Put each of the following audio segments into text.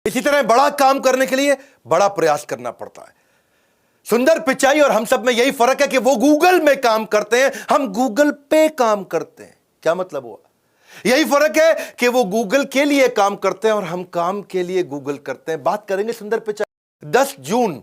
इसी तरह बड़ा काम करने के लिए बड़ा प्रयास करना पड़ता है। सुंदर पिचाई और हम सब में यही फर्क है कि वो गूगल में काम करते हैं, हम गूगल पे काम करते हैं। क्या मतलब हुआ? यही फर्क है कि वो गूगल के लिए काम करते हैं और हम काम के लिए गूगल करते हैं। बात करेंगे सुंदर पिचाई। 10 जून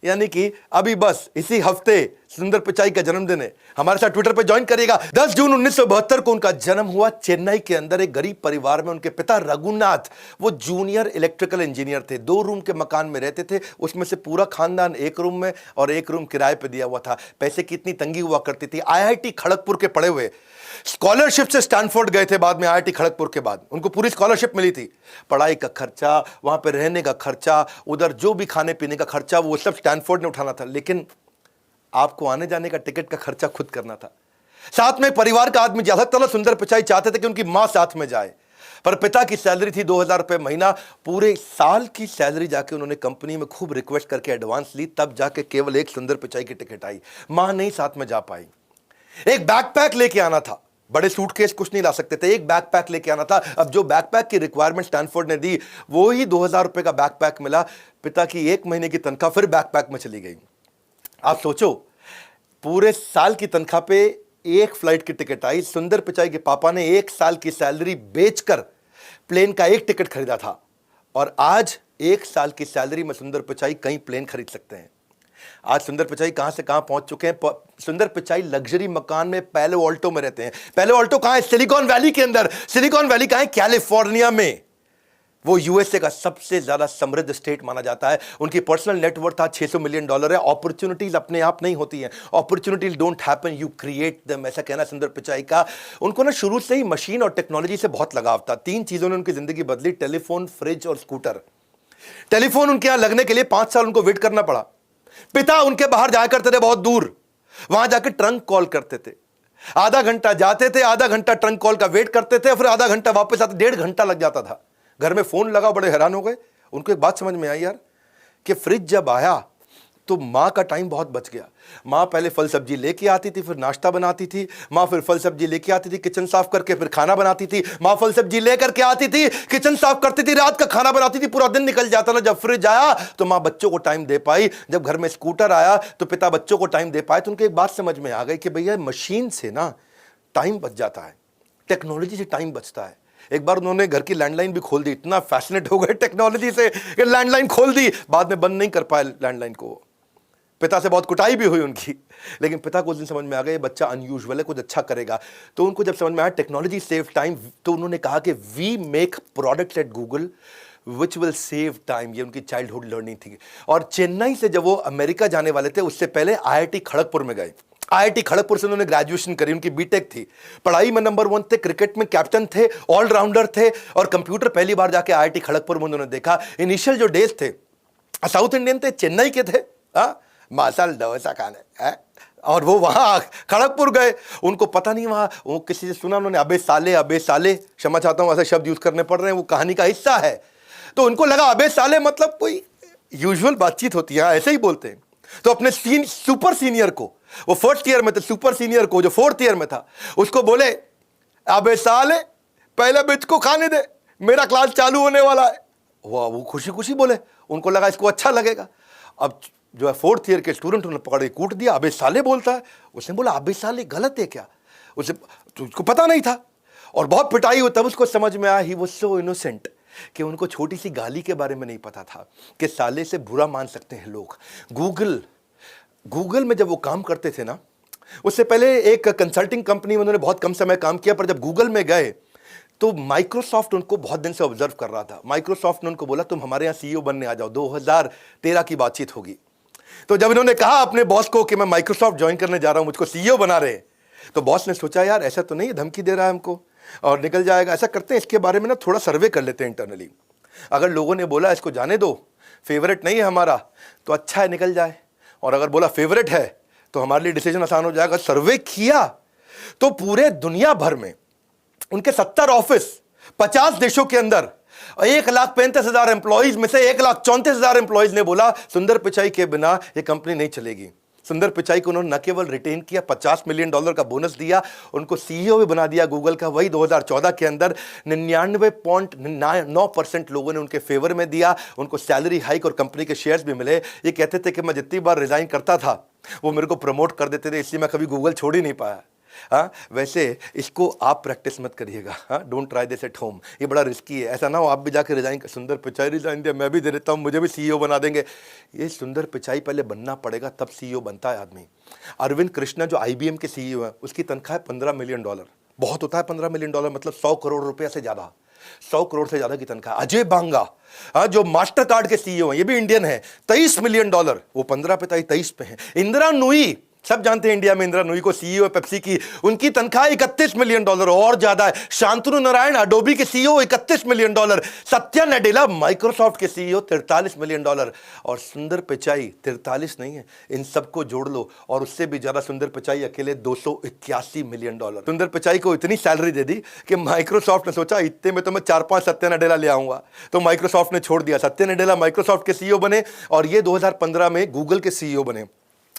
यानी कि अभी बस इसी हफ्ते सुंदर पिचाई का जन्मदिन है। हमारे साथ ट्विटर पे ज्वाइन करिएगा। 10 जून 1972 को उनका जन्म हुआ चेन्नई के अंदर एक गरीब परिवार में। उनके पिता रघुनाथ वो जूनियर इलेक्ट्रिकल इंजीनियर थे। 2 रूम के मकान में रहते थे, उसमें से पूरा खानदान एक रूम में और एक रूम किराए पे दिया हुआ था। पैसे की इतनी तंगी हुआ करती थी। आईआईटी खड़गपुर के पढ़े हुए, स्कॉलरशिप से स्टैनफोर्ड गए थे बाद में। आईआईटी खड़गपुर के बाद उनको पूरी स्कॉलरशिप मिली थी। पढ़ाई का खर्चा, वहां पे रहने का खर्चा, उधर जो भी खाने पीने का खर्चा, वो सब स्टैनफोर्ड ने उठाना था। लेकिन आपको आने जाने का टिकट का खर्चा खुद करना था। साथ में परिवार का आदमी ज्यादा तरह सुंदर पिचाई चाहते थे कि उनकी मां साथ में जाए, पर पिता की सैलरी थी 2000 रुपए महीना। पूरे साल की सैलरी जाके उन्होंने कंपनी में खूब रिक्वेस्ट करके एडवांस ली, तब जाके केवल एक सुंदर पिचाई की टिकट आई। मां नहीं साथ में जा पाई। एक बैकपैक लेके आना था, बड़े सूटकेस कुछ नहीं ला सकते थे, एक बैकपैक लेके आना था। अब जो बैकपैक की रिक्वायरमेंट स्टैनफोर्ड ने दी, वो ही 2000 रुपए का बैकपैक मिला। पिता की 1 महीने की तनख्वाह फिर बैकपैक में चली गई। आप सोचो, पूरे साल की तनख्वाह पे एक फ्लाइट की टिकट आई। सुंदर पिचाई के पापा ने 1 साल की सैलरी बेचकर प्लेन का एक टिकट खरीदा था, और आज 1 साल की सैलरी में सुंदर पिचाई कई प्लेन खरीद सकते हैं। आज सुंदर पिचाई कहां से कहां पहुंच चुके हैं। सुंदर पिचाई लग्जरी मकान में पैलो ऑल्टो में रहते हैं। पैलो ऑल्टो कहां है? सिलिकॉन वैली के अंदर। सिलिकॉन वैली कहां है? कैलिफोर्निया में। वो यूएसए का सबसे ज्यादा समृद्ध स्टेट माना जाता है। उनकी पर्सनल नेटवर्थ था $600 मिलियन है। अपॉर्चुनिटीज अपने आप नहीं होती हैं, opportunities don't happen, you create them, ऐसा कहना सुंदर पिचाई का। उनको ना शुरू से ही मशीन और टेक्नोलॉजी से बहुत लगाव था। 3 चीजों ने उनकी जिंदगी बदली: टेलीफोन, फ्रिज और स्कूटर। टेलीफोन उनके यहां लगने के लिए 5 साल उनको वेट करना पड़ा। पिता उनके बाहर जाया करते थे बहुत दूर, वहां जाकर ट्रंक कॉल करते थे। आधा घंटा जाते थे, आधा घंटा ट्रंक कॉल का वेट करते थे, फिर आधा घंटा वापस आते, 1.5 घंटा लग जाता था। घर में फोन लगा, बड़े हैरान हो गए। उनको एक बात समझ में आई यार, कि फ्रिज जब आया तो माँ का टाइम बहुत बच गया। माँ पहले फल सब्जी लेके आती थी, फिर नाश्ता बनाती थी। माँ फिर फल सब्जी लेके आती थी, किचन साफ करके फिर खाना बनाती थी। माँ फल सब्जी लेकर के आती थी, किचन साफ करती थी, रात का खाना बनाती थी, पूरा दिन निकल जाता था। जब फ्रिज आया तो माँ बच्चों को टाइम दे पाई। जब घर में स्कूटर आया तो पिता बच्चों को टाइम दे पाए। तो उनको एक बात समझ में आ गई कि भैया मशीन से ना टाइम बच जाता है, टेक्नोलॉजी से टाइम बचता है। एक बार उन्होंने घर की लैंडलाइन भी खोल दी। इतना फैसिनेट हो गए टेक्नोलॉजी से कि लैंडलाइन खोल दी। बाद में बंद नहीं कर पाए लैंडलाइन को। पिता से बहुत कुटाई भी हुई उनकी, लेकिन पिता को उस दिन समझ में आ गया ये बच्चा अनयूजुअल है, कुछ अच्छा करेगा। तो उनको जब समझ में आया टेक्नोलॉजी सेव टाइम, तो उन्होंने कहा कि we make products at Google which will save time. ये उनकी चाइल्डहुड लर्निंग थी। और चेन्नई से जब वो अमेरिका जाने वाले थे, उससे पहले आईआईटी खड़गपुर में गए। आईआईटी खड़गपुर से उन्होंने ग्रेजुएशन करी, उनकी बीटेक थी। पढ़ाई में नंबर 1 थे, क्रिकेट में कैप्टन थे, ऑलराउंडर थे, और कंप्यूटर पहली बार जाके आईआईटी खड़गपुर में उन्होंने देखा। इनिशियल जो डेज थे साउथ इंडियन थे, चेन्नई के थे, मसाल डोसा खाने, और वो वहां खड़गपुर गए। उनको पता नहीं, वहां वो किसी से सुना उन्होंने, अबे साले, क्षमा चाहता हूं ऐसे शब्द यूज करने पड़ रहे हैं, वो कहानी का हिस्सा है। तो उनको लगा अबे साले मतलब कोई यूजुअल बातचीत होती है, ऐसे ही बोलते हैं। तो अपने सुपर सीनियर को, वो 1st ईयर में थे, सुपर सीनियर को जो 4th ईयर में था, उसको बोले अबे साले पहले बिच को खाने दे, मेरा क्लास चालू होने वाला है। वो खुशी खुशी बोले, उनको लगा इसको अच्छा लगेगा। अब जो है 4th ईयर के स्टूडेंट उन्होंने पकड़ के कूट दिया, अबे साले बोलता है। उसने बोला अबे साले गलत है क्या? उसे तो उसको पता नहीं था, और बहुत पिटाई हुई। तब उसको समझ में आया ही वाज सो इनोसेंट कि उनको छोटी सी गाली के बारे में नहीं पता था कि साले से बुरा मान सकते हैं लोग। गूगल में जब वो काम करते थे ना, उससे पहले एक कंसल्टिंग कंपनी में उन्होंने बहुत कम समय काम किया, पर जब गूगल में गए तो माइक्रोसॉफ्ट उनको बहुत दिन से ऑब्जर्व कर रहा था। माइक्रोसॉफ्ट ने उनको बोला तुम हमारे यहाँ सीईओ बनने आ जाओ, 2013 की बातचीत होगी। तो जब इन्होंने कहा अपने बॉस को कि मैं माइक्रोसॉफ्ट ज्वाइन करने जा रहा हूं, मुझको सीईओ बना रहे, तो बॉस ने सोचा यार ऐसा तो नहीं धमकी दे रहा है हमको और निकल जाएगा। ऐसा करते हैं, इसके बारे में ना थोड़ा सर्वे कर लेते हैं इंटरनली। अगर लोगों ने बोला इसको जाने दो, फेवरेट नहीं है हमारा, तो अच्छा है निकल जाए, और अगर बोला फेवरेट है तो हमारे लिए डिसीजन आसान हो जाएगा। सर्वे किया तो पूरे दुनिया भर में उनके 70 ऑफिस 50 देशों के अंदर 1,35,000 एम्प्लॉइज में से 1,34,000 एम्प्लॉइज ने बोला सुंदर पिचाई के बिना यह कंपनी नहीं चलेगी। सुंदर पिचाई को उन्होंने न केवल रिटेन किया, $50 मिलियन का बोनस दिया, उनको सीईओ भी बना दिया गूगल का। वही 2014 के अंदर 99.9% लोगों ने उनके फेवर में दिया, उनको सैलरी हाइक और कंपनी के शेयर्स भी मिले। ये कहते थे कि मैं जितनी बार रिजाइन करता था वो मेरे को प्रमोट कर देते थे, इसलिए मैं कभी गूगल छोड़ ही नहीं पाया। हाँ, वैसे इसको आप प्रैक्टिस मत करिएगा। हाँ, don't try this at home, ये बड़ा रिस्की है। ऐसा ना हो आप भी जाकर रिजाइन कर, सुंदर पिचाई रिजाइन दिया, मैं भी दे देता हूँ, मुझे भी सीईओ बना देंगे। ये सुंदर पिचाई पहले बनना पड़ेगा, तब सीईओ बनता है आदमी। अरविंद कृष्णा जो IBM के सीईओ है, उसकी तनख्वाह है $15 मिलियन। बहुत होता है $15 मिलियन, मतलब 100 करोड़ रुपया से ज्यादा, 100 करोड़ से ज्यादा की तनख्वाह। अजय बांगा जो मास्टर कार्ड के सीईओ हैं, ये भी इंडियन है, $23 मिलियन, वो 15 पे 23 पे है। इंदिरा नूई, सब जानते हैं इंडिया में इंदिरा नूई को, सीईओ पेप्सी की, उनकी तनख्वाह $31 मिलियन और ज्यादा है। शांतनु नारायण अडोबी के CEO $31 million. Satya Nadella Microsoft के सीईओ $43 मिलियन। और सुंदर पिचाई 43 नहीं है, इन सबको जोड़ लो और उससे भी ज्यादा। सुंदर पिचाई अकेले $281 मिलियन। सुंदर पिचाई को इतनी सैलरी दे दी कि माइक्रोसॉफ्ट ने सोचा इतने में तो मैं 4-5 सत्या नडेला ले आऊंगा, तो माइक्रोसॉफ्ट ने छोड़ दिया। सत्या नडेला माइक्रोसॉफ्ट के सीईओ बने और ये 2015 में गूगल के सीईओ बने।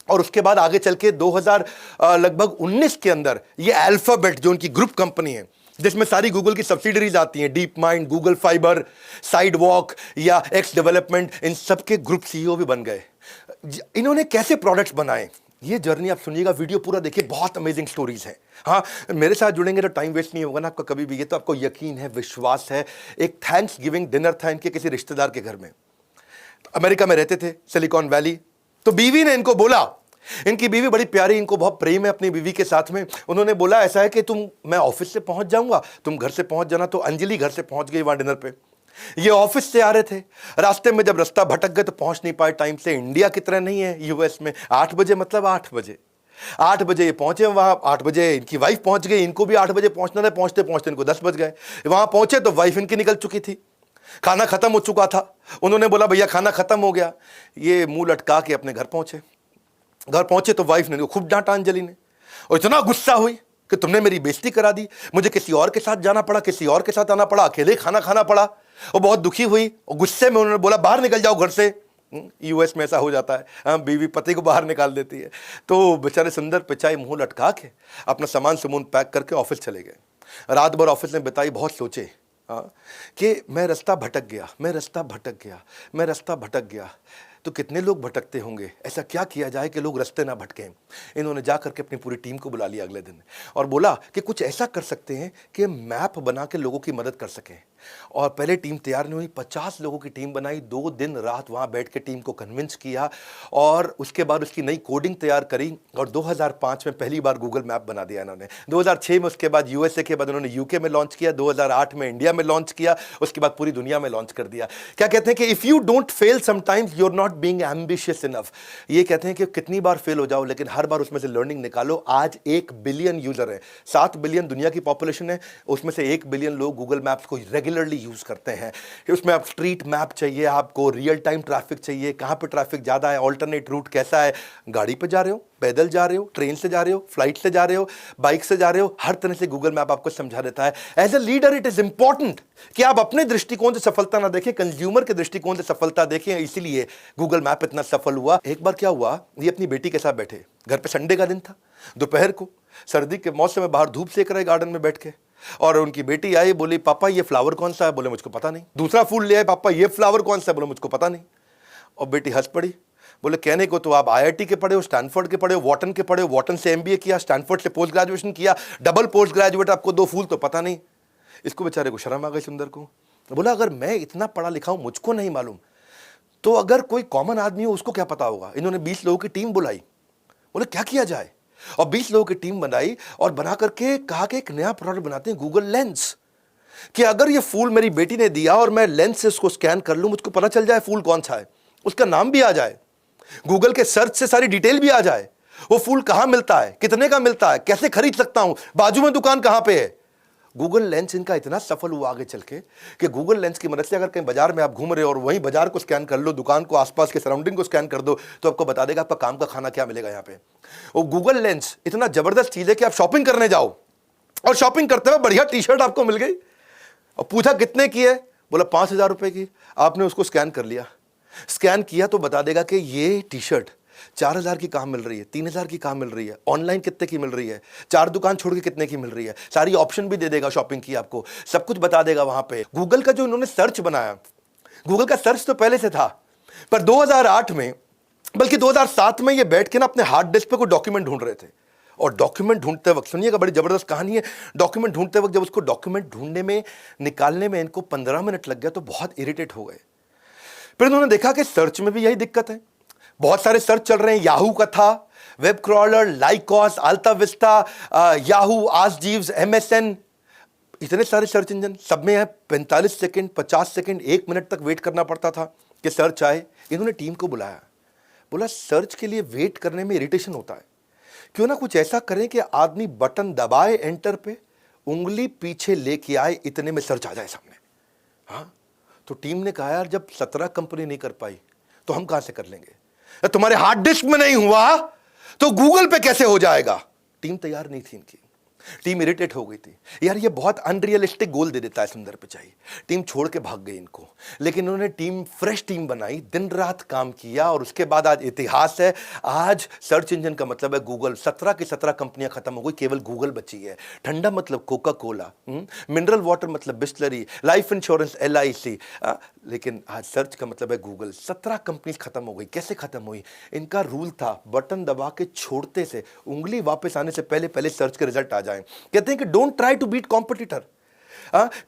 और उसके बाद आगे चल के 2019 के अंदर ये अल्फाबेट जो उनकी ग्रुप कंपनी है, जिसमें सारी गूगल की सब्सिडरीज आती हैं, deep mind, Google fibre, sidewalk या एक्स डेवलपमेंट, इन सब के ग्रुप सीईओ भी बन गए। इन्होंने कैसे प्रोडक्ट्स बनाए, ये जर्नी आप सुनिएगा, वीडियो पूरा देखिए, बहुत अमेजिंग स्टोरीज हैं। हाँ, मेरे साथ जुड़ेंगे तो टाइम वेस्ट नहीं होगा ना आपका कभी भी, ये तो आपको यकीन है, विश्वास है। एक थैंक्स गिविंग डिनर था इनके किसी रिश्तेदार के घर में, अमेरिका में रहते थे, सिलिकॉन वैली। तो बीवी ने इनको बोला, इनकी बीवी बड़ी प्यारी, इनको बहुत प्रेम है अपनी बीवी के साथ में। उन्होंने बोला ऐसा है कि मैं ऑफिस से पहुंच जाऊंगा, तुम घर से पहुंच जाना। तो अंजलि घर से पहुंच गई वहां डिनर पे। ये ऑफिस से आ रहे थे, रास्ते में जब रास्ता भटक गए तो पहुंच नहीं पाए टाइम से। इंडिया की तरह नहीं है यूएस में 8 बजे, मतलब 8 बजे 8 बजे ये पहुंचे वहां। 8 बजे इनकी वाइफ पहुंच गई, इनको भी 8 बजे पहुंचना था। पहुंचते पहुंचते इनको 10 बज गए। वहां पहुंचे तो वाइफ इनकी निकल चुकी थी, खाना खत्म हो चुका था। उन्होंने बोला भैया खाना खत्म हो गया। ये मुंह लटका के अपने घर पहुंचे। घर पहुंचे तो वाइफ ने खूब डांटा अंजलि ने, और इतना गुस्सा हुई कि तुमने मेरी बेइज्जती करा दी, मुझे किसी और के साथ जाना पड़ा, किसी और के साथ आना पड़ा, अकेले खाना खाना पड़ा। और बहुत दुखी हुई और गुस्से में उन्होंने बोला बाहर निकल जाओ घर से। यूएस में ऐसा हो जाता है, हाँ, बीवी पति को बाहर निकाल देती है। तो बेचारे सुंदर पिचाई मुंह लटका के अपना सामान समून पैक करके ऑफिस चले गए। रात भर ऑफिस में बिताई, बहुत सोचे कि मैं रास्ता भटक गया, मैं रास्ता भटक गया, मैं रास्ता भटक गया। तो कितने लोग भटकते होंगे, ऐसा क्या किया जाए कि लोग रास्ते ना भटकें। इन्होंने जा करके अपनी पूरी टीम को बुला लिया अगले दिन और बोला कि कुछ ऐसा कर सकते हैं कि मैप बना के लोगों की मदद कर सकें। और पहले टीम तैयार नहीं हुई, 50 लोगों की टीम बनाई, 2 दिन रात वहां बैठ के टीम को कन्विंस किया और उसके बाद उसकी नई कोडिंग तैयार करी। और 2005 में पहली बार गूगल मैप बना दिया इन्होंने। 2006 में उसके बाद यूएसए के बाद उन्होंने यूके में लॉन्च किया, 2008 में इंडिया में लॉन्च किया, उसके बाद पूरी दुनिया में लॉन्च कर दिया। क्या कहते हैं कि if you don't fail sometimes you are not being ambitious enough. ये कहते हैं कि कितनी बार फेल हो जाओ लेकिन हर बार उसमें से लर्निंग निकालो। आज 1 बिलियन यूजर है, 7 बिलियन दुनिया की पॉपुलेशन है, उसमें से 1 बिलियन लोग गूगल मैप्स को रेगुलरली यूज करते हैं। उसमें आप स्ट्रीट मैप चाहिए, आपको रियल टाइम ट्रैफिक चाहिए, कहां पे ट्रैफिक ज्यादा है, ऑल्टरनेट रूट कैसा है, गाड़ी पे जा रहे हो, पैदल जा रहे हो, ट्रेन से जा रहे हो, फ्लाइट से जा रहे हो, बाइक से जा रहे हो, हर तरह से गूगल मैप आपको समझा देता है। As a leader it is important कि आप अपने दृष्टिकोण से सफलता ना देखें, कंज्यूमर के दृष्टिकोण से सफलता देखें। इसीलिए गूगल मैप इतना सफल हुआ। एक बार क्या हुआ, ये अपनी बेटी के साथ बैठे घर पे, संडे का दिन था, दोपहर को, सर्दी के मौसम में बाहर धूप सेक रहे गार्डन में बैठ के। और उनकी बेटी आई, बोली पापा ये फ्लावर कौन सा है, बोले मुझको पता नहीं। दूसरा फूल ले आए, पापा ये फ्लावर कौन सा है, बोले मुझको पता नहीं। और बेटी हंस पड़ी, बोले कहने को तो आप आईआईटी के पढ़े हो, स्टैनफोर्ड के पढ़े हो, वॉटन के पढ़े हो, वॉटन से एमबीए किया, स्टैनफोर्ड से पोस्ट ग्रेजुएशन किया, डबल पोस्ट ग्रेजुएट, आपको 2 फूल तो पता नहीं। इसको बेचारे को शर्म आ गई सुंदर को। बोला अगर मैं इतना पढ़ा लिखा हूं, मुझको नहीं मालूम, तो अगर कोई कॉमन आदमी हो उसको क्या पता होगा। इन्होंने 20 लोगों की टीम बुलाई, बोले क्या किया जाए, और 20 लोगों की टीम बनाई और बना करके कहा कि एक नया प्रोडक्ट बनाते हैं, गूगल लेंस, कि अगर ये फूल मेरी बेटी ने दिया और मैं लेंस से उसको स्कैन कर लूं, मुझको पता चल जाए फूल कौन सा है, उसका नाम भी आ जाए, गूगल के सर्च से सारी डिटेल भी आ जाए, वो फूल कहां मिलता है, कितने का मिलता है, कैसे खरीद सकता हूं, बाजू में दुकान कहां पे है। गूगल लेंस इनका इतना सफल हुआ आगे चल के कि गूगल लेंस की मदद से अगर कहीं बाजार में आप घूम रहे हो और वहीं बाजार को स्कैन कर लो, दुकान को, आसपास के सराउंडिंग को स्कैन कर दो, तो आपको बता देगा आपका काम का खाना क्या मिलेगा यहाँ पे। और गूगल लेंस इतना जबरदस्त चीज है कि आप शॉपिंग करने जाओ और शॉपिंग करते हुए बढ़िया टी शर्ट आपको मिल गई और पूछा कितने की है, बोला 5,000 रुपए की। आपने उसको स्कैन कर लिया, स्कैन किया तो बता देगा कि ये टी शर्ट 4,000 की कहाँ मिल रही है, 3,000 की कहाँ मिल रही है, ऑनलाइन कितने की मिल रही है, 4 दुकान छोड़ के कितने की मिल रही है, सारी ऑप्शन भी दे देगा शॉपिंग की, आपको सब कुछ बता देगा वहां पे। गूगल का जो इन्होंने सर्च बनाया, गूगल का सर्च तो पहले से था, पर 2008 में, बल्कि 2007 में ये बैठ के ना अपने हार्ड डिस्क पे कोई डॉक्यूमेंट ढूंढ रहे थे। और डॉक्यूमेंट ढूंढते वक्त, सुनिएगा बड़ी जबरदस्त कहानी है, डॉक्यूमेंट ढूंढते वक्त जब उसको डॉक्यूमेंट ढूंढने में, निकालने में इनको 15 मिनट लग गया तो बहुत इरिटेट हो गए। फिर उन्होंने देखा कि सर्च में भी यही दिक्कत है, बहुत सारे सर्च चल रहे हैं, याहू का था, web crawler, Lycos, AltaVista, Yahoo, Ask Jeeves, MSN, इतने सारे सर्च इंजन, सब में है 45 सेकंड, 50 सेकंड, 1 मिनट तक वेट करना पड़ता था कि सर्च आए। इन्होंने टीम को बुलाया, बोला सर्च के लिए वेट करने में इरिटेशन होता है, क्यों ना कुछ ऐसा करें कि आदमी बटन दबाए एंटर पे, उंगली पीछे लेके आए, इतने में सर्च आ जाए सामने। हाँ, तो टीम ने कहा यार जब 17 कंपनी नहीं कर पाई तो हम कहां से कर लेंगे, तुम्हारे हार्ड डिस्क में नहीं हुआ तो गूगल पे कैसे हो जाएगा। टीम तैयार नहीं थी इनकी, टीम इरिटेट हो गई थी, यार ये बहुत अनरियलिस्टिक गोल दे देता है सुंदर पिचाई। टीम छोड़ के भाग गई इनको, लेकिन उन्होंने टीम फ्रेश टीम बनाई, दिन रात काम किया, और उसके बाद आज इतिहास है। आज सर्च इंजन का मतलब है गूगल, 17 की 17 कंपनियां खत्म हो गई, केवल गूगल बची है। ठंडा मतलब कोका कोला, मिनरल वाटर मतलब बिस्लरी, लाइफ इंश्योरेंस LIC, लेकिन आज सर्च का मतलब है गूगल। 17 कंपनी खत्म हो गई। कैसे खत्म हुई? इनका रूल था बटन दबा के छोड़ते से, उंगली वापस आने से पहले पहले सर्च के रिजल्ट आ जाए। कहते हैं कि don't try to beat competitor,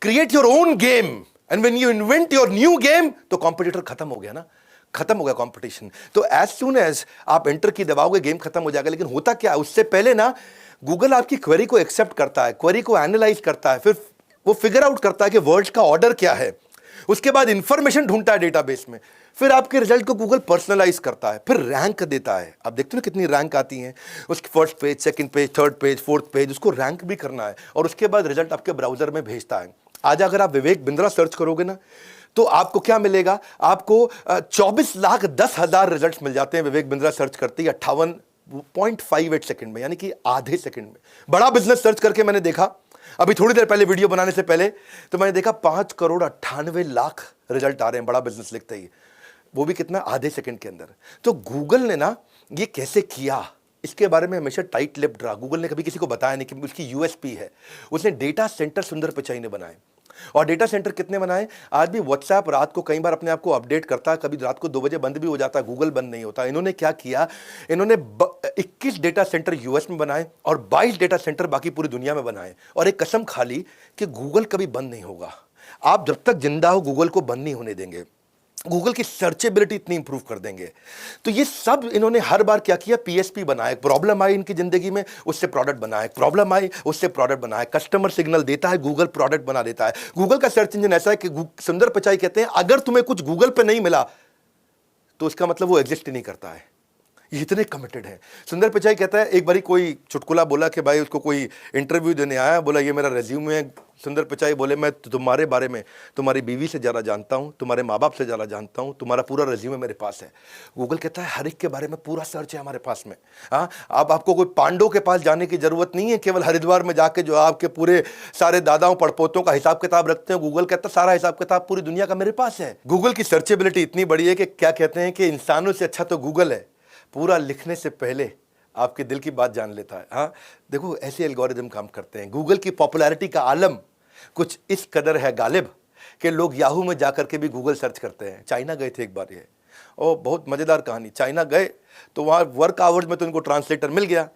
create your own game, and when you invent your new game तो कॉम्पिटिटर खत्म हो गया ना, खत्म हो गया कंपटीशन। तो एज सून एज आप एंटर की दबाओगे गेम खत्म हो जाएगा। लेकिन होता क्या है, उससे पहले ना गूगल आपकी क्वेरी को एक्सेप्ट करता है, क्वेरी को एनालाइज करता है, फिर वो फिगर आउट करता है कि वर्ड्स का ऑर्डर क्या है, उसके बाद इंफॉर्मेशन ढूंढता है डेटाबेस में, फिर आपके रिजल्ट को गूगल पर्सनलाइज करता है, फिर रैंक देता है। आप देखते हो ना कितनी रैंक आती हैं, उसकी first page, second page, third page, fourth page, उसको रैंक भी करना है, और उसके बाद रिजल्ट आपके ब्राउजर में भेजता है। आज अगर आप विवेक बिंद्रा सर्च करोगे ना तो आपको क्या मिलेगा, आपको 24,10,000 रिजल्ट मिल जाते हैं विवेक बिंद्रा सर्च करते ही 58.58 सेकंड में, यानी कि आधे सेकंड में। बड़ा बिजनेस सर्च करके मैंने देखा, अभी थोड़ी देर पहले वीडियो बनाने से पहले, तो मैंने देखा 5,98,00,000 रिजल्ट आ रहे हैं बड़ा बिजनेस लिखते ही, वो भी कितना, आधे सेकंड के अंदर। तो गूगल ने ना ये कैसे किया, इसके बारे में हमेशा टाइट लिप्ड रहा। गूगल ने कभी किसी को बताया नहीं कि उसकी USP है। उसने डेटा सेंटर सुंदर पिचाई ने बनाए, और डेटा सेंटर कितने बनाए, आज भी व्हाट्सएप रात को कई बार अपने आप को अपडेट करता है, कभी रात को 2 बजे बंद भी हो जाता है, गूगल बंद नहीं होता। इन्होंने क्या किया, इन्होंने 21 डेटा सेंटर US में बनाए और 22 डेटा सेंटर बाकी पूरी दुनिया में बनाए, और एक कसम खा ली कि गूगल कभी बंद नहीं होगा। आप जब तक जिंदा हो गूगल को बंद नहीं होने देंगे, गूगल की सर्चेबिलिटी इतनी इंप्रूव कर देंगे। तो ये सब इन्होंने हर बार क्या किया, PSP बनाया, प्रॉब्लम आई इनकी जिंदगी में, उससे प्रोडक्ट बनाए, प्रॉब्लम आई उससे प्रोडक्ट बनाए, कस्टमर सिग्नल देता है, गूगल प्रोडक्ट बना देता है। गूगल का सर्च इंजन ऐसा है कि सुंदर पिचाई कहते हैं अगर तुम्हें कुछ गूगल पे नहीं मिला तो उसका मतलब वो एग्जिस्ट ही नहीं करता है। ये इतने कमिटेड है। सुंदर पिचाई कहता है, एक बारी कोई चुटकुला बोला कि भाई उसको कोई इंटरव्यू देने आया, बोला ये मेरा रेज्यूमे है। सुंदर पिचाई बोले मैं तुम्हारे बारे में तुम्हारी बीवी से ज़्यादा जानता हूँ, तुम्हारे माँ बाप से ज़्यादा जानता हूँ, तुम्हारा पूरा रेज्यूमे मेरे पास है। गूगल कहता है हर एक के बारे में पूरा सर्च है हमारे पास में। हाँ, अब आपको कोई पांडव के पास जाने की जरूरत नहीं है, केवल हरिद्वार में जाके जो आपके पूरे सारे दादाओं पड़पोतों का हिसाब किताब रखते हैं, गूगल कहता है सारा हिसाब किताब पूरी दुनिया का मेरे पास है। गूगल की सर्चेबिलिटी इतनी बड़ी है कि क्या कहते हैं कि इंसानों से अच्छा तो गूगल है, पूरा लिखने से पहले आपके दिल की बात जान लेता है। हाँ, देखो ऐसे एल्गोरिदम काम करते हैं। गूगल की पॉपुलैरिटी का आलम कुछ इस कदर है गालिब कि लोग याहू में जाकर के भी गूगल सर्च करते हैं। चाइना गए थे एक बार ये, और बहुत मज़ेदार कहानी, चाइना गए तो वहाँ वर्क आवर्स में तो उनको ट्रांसलेटर मिल गया।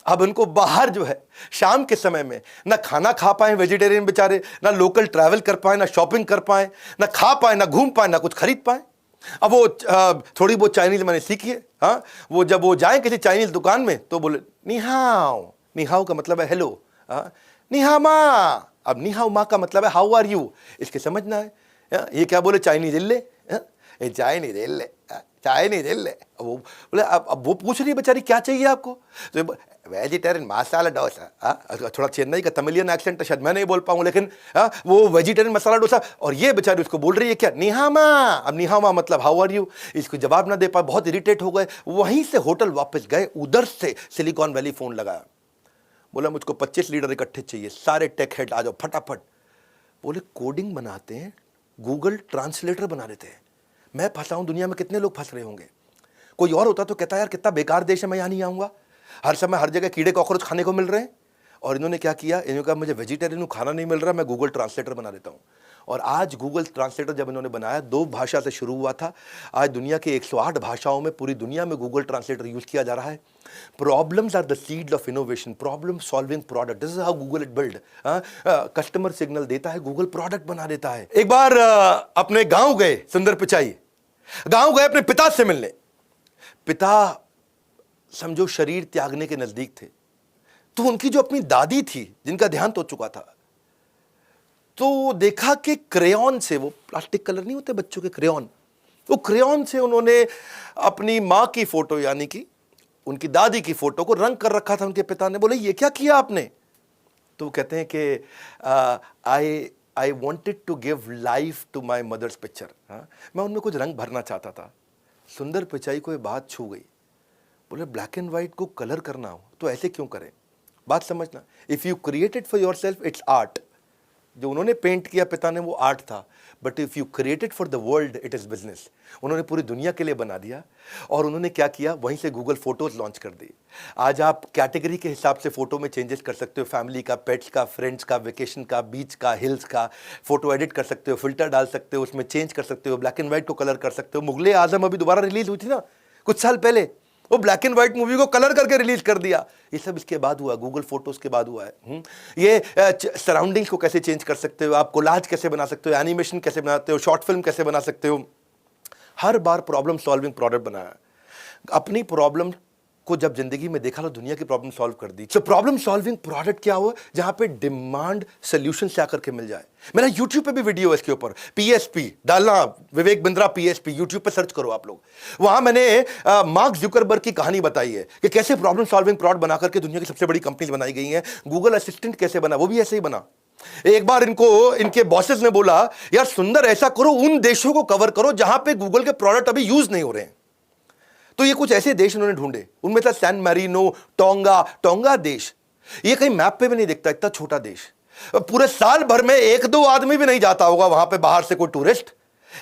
अब उनको बाहर जो है शाम के समय में ना खाना खा पाए वेजिटेरियन बेचारे, ना लोकल ट्रैवल कर पाए, ना शॉपिंग कर पाए, ना खा पाए, ना घूम पाए, ना कुछ खरीद पाए। अब वो थोड़ी बहुत चाइनीज मैंने सीखी है। हाँ, वो जब वो जाए किसी चाइनीज दुकान में तो बोले निहाओ, निहाओ का मतलब है हेलो, निहा मा। अब निहाओ मा का मतलब है हाउ आर यू, इसके समझना है। ये क्या बोले, चाइनीज इल्ले, चाइनीज इल्ले, चाइनीज इल्ले। वो बोले अब वो पूछ रही है बेचारी क्या चाहिए आपको, तो वेजिटेरियन मसाला डोसा। थोड़ा चेन्नई का तमिलियन एक्सेंट शायद मैं नहीं बोल पाऊँ, लेकिन वो वेजिटेरियन मसाला डोसा, और ये बेचारी उसको बोल रही है क्या, निहामा। अब निहामा मतलब हाउ आर यू, इसको जवाब ना दे पाए, बहुत इरिटेट हो गए। वहीं से होटल वापस गए, उधर से सिलिकॉन वैली फोन लगाया, बोला मुझको 25 लीटर इकट्ठे चाहिए, सारे टेक हेड आ जाओ फटाफट। बोले कोडिंग बनाते हैं, गूगल ट्रांसलेटर बना देते हैं। मैं फंसा हूं, दुनिया में कितने लोग फंस रहे होंगे। कोई और होता तो कहता यार कितना बेकार देश है, मैं यहाँ नहीं आऊँगा, हर समय हर जगह कीड़े कॉकरोच खाने को मिल रहे हैं। और इन्होंने क्या किया, इन्होंने कहा मुझे वेजिटेरियन खाना नहीं मिल रहा, मैं गूगल ट्रांसलेटर बना देता हूँ। और आज गूगल ट्रांसलेटर जब इन्होंने बनाया, 2 भाषा से शुरू हुआ था, आज दुनिया के 108 भाषाओं में पूरी दुनिया में गूगल ट्रांसलेटर यूज किया जा रहा है। Problems are the seed of innovation, problem solving product, this is how Google it build. Customer signal देता है, गूगल प्रोडक्ट बना देता है। एक बार अपने गांव गए सुंदर पिचाई, गांव गए अपने पिता से मिलने। पिता समझो शरीर त्यागने के नजदीक थे, तो उनकी जो अपनी दादी थी जिनका देहांत हो चुका था, तो देखा कि क्रेयॉन से, वो प्लास्टिक कलर नहीं होते बच्चों के क्रेयॉन, वो क्रेयॉन से उन्होंने अपनी माँ की फोटो यानी कि उनकी दादी की फोटो को रंग कर रखा था। उनके पिता ने बोले ये क्या किया आपने? तो वो कहते हैं कि I wanted to give life to my mother's picture. मैं उनमें कुछ रंग भरना चाहता था। सुंदर पिचाई को ये बात छू गई, बोले ब्लैक एंड व्हाइट को कलर करना हो तो ऐसे क्यों करें? बात समझना, if you create it for your self it's art. जो उन्होंने पेंट किया पिता ने वो आर्ट था, but if you create it for the world it is business. उन्होंने पूरी दुनिया के लिए बना दिया। और उन्होंने क्या किया, वहीं से गूगल फोटोज लॉन्च कर दी। आज आप कैटेगरी के हिसाब से फोटो में चेंजेस कर सकते हो, फैमिली का, पेट्स का, फ्रेंड्स का, वेकेशन का, बीच का, हिल्स का, फोटो एडिट कर सकते हो, फिल्टर डाल सकते हो, उसमें चेंज कर सकते हो, ब्लैक एंड व्हाइट को कलर कर सकते हो। मुगले आजम अभी दोबारा रिलीज हुई थी ना कुछ साल पहले, वो ब्लैक एंड व्हाइट मूवी को कलर करके रिलीज कर दिया। ये सब इसके बाद हुआ, गूगल फोटोज के बाद हुआ है। ये सराउंडिंग्स को कैसे चेंज कर सकते हो, आप कोलाज कैसे बना सकते हो, एनिमेशन कैसे बनाते हो, शॉर्ट फिल्म कैसे बना सकते हो। हर बार प्रॉब्लम सॉल्विंग प्रोडक्ट बनाया। अपनी प्रॉब्लम को जब जिंदगी में देखा तो दुनिया की प्रॉब्लम सॉल्व कर दी। तो प्रॉब्लम सॉल्विंग प्रोडक्ट क्या हुआ, जहां पे डिमांड सोल्यूशन से आकर के मिल जाए। मेरा यूट्यूब पे भी वीडियो है इसके ऊपर, पीएसपी डालना, विवेक बिंद्रा पीएसपी, यूट्यूब पे सर्च करो आप लोग। वहां मैंने मार्क जुकरबर्ग की कहानी बताई है कि कैसे प्रॉब्लम सॉल्विंग प्रोडक्ट बनाकर के दुनिया की सबसे बड़ी कंपनी बनाई गई है। गूगल असिस्टेंट कैसे बना, वो भी ऐसे ही बना। एक बार इनको इनके बॉसेस ने बोला यार सुंदर ऐसा करो, उन देशों को कवर करो जहां पे गूगल के प्रोडक्ट अभी यूज नहीं हो रहे हैं। तो ये कुछ ऐसे देश उन्होंने ढूंढे, उनमें था सैन मैरिनो, टोंगा देश। ये कहीं मैप पे भी नहीं दिखता, इतना छोटा देश। पूरे साल भर में 1-2 आदमी भी नहीं जाता होगा वहां पे बाहर से कोई टूरिस्ट।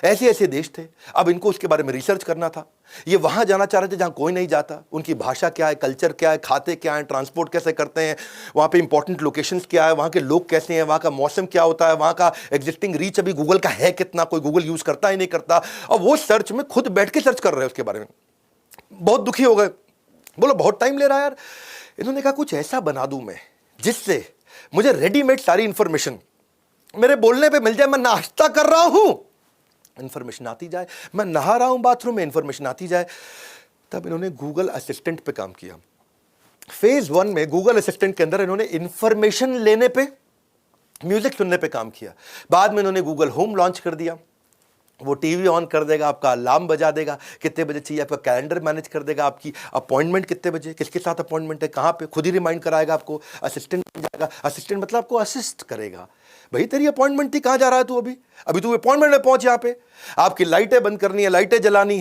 ऐसे ऐसे देश थे। अब इनको उसके बारे में रिसर्च करना था। ये वहां जाना चाह रहे थे जहां कोई नहीं जाता। उनकी भाषा क्या है, कल्चर क्या है, खाते क्या है, ट्रांसपोर्ट कैसे करते हैं, वहां पे इंपॉर्टेंट लोकेशंस क्या है, वहां के लोग कैसे हैं, वहां का मौसम क्या होता है, वहां का एग्जिस्टिंग रीच अभी गूगल का है कितना, कोई गूगल यूज करता ही नहीं करता। और वो सर्च में खुद बैठ के सर्च कर रहे हैं उसके बारे में। बहुत दुखी हो गए, बोलो बहुत टाइम ले रहा है यार। इन्होंने कहा कुछ ऐसा बना दूं मैं जिससे मुझे रेडीमेड सारी इंफॉर्मेशन मेरे बोलने पे मिल जाए। मैं नाश्ता कर रहा हूं, इंफॉर्मेशन आती जाए, मैं नहा रहा हूं बाथरूम में, इंफॉर्मेशन आती जाए। तब इन्होंने गूगल असिस्टेंट पे काम किया। फेज 1 में गूगल असिस्टेंट के अंदर इन्होंने इंफॉर्मेशन लेने पे, म्यूजिक सुनने पे काम किया। बाद में इन्होंने गूगल होम लॉन्च कर दिया। वो टीवी ऑन कर देगा, आपका अलार्म बजा देगा, कितने बजे चाहिए, आपका कैलेंडर मैनेज कर देगा, आपकी अपॉइंटमेंट कितने बजे, किसके साथ अपॉइंटमेंट है, कहाँ पे, खुद ही रिमाइंड कराएगा आपको। असिस्टेंट बन जाएगा। असिस्टेंट मतलब आपको असिस्ट करेगा। भाई तेरी अपॉइंटमेंट थी, कहाँ जा रहा है तू, अभी तू अपॉइंटमेंट में पहुंच। यहाँ पे आपकी लाइटें बंद करनी है, लाइटें जलानी है।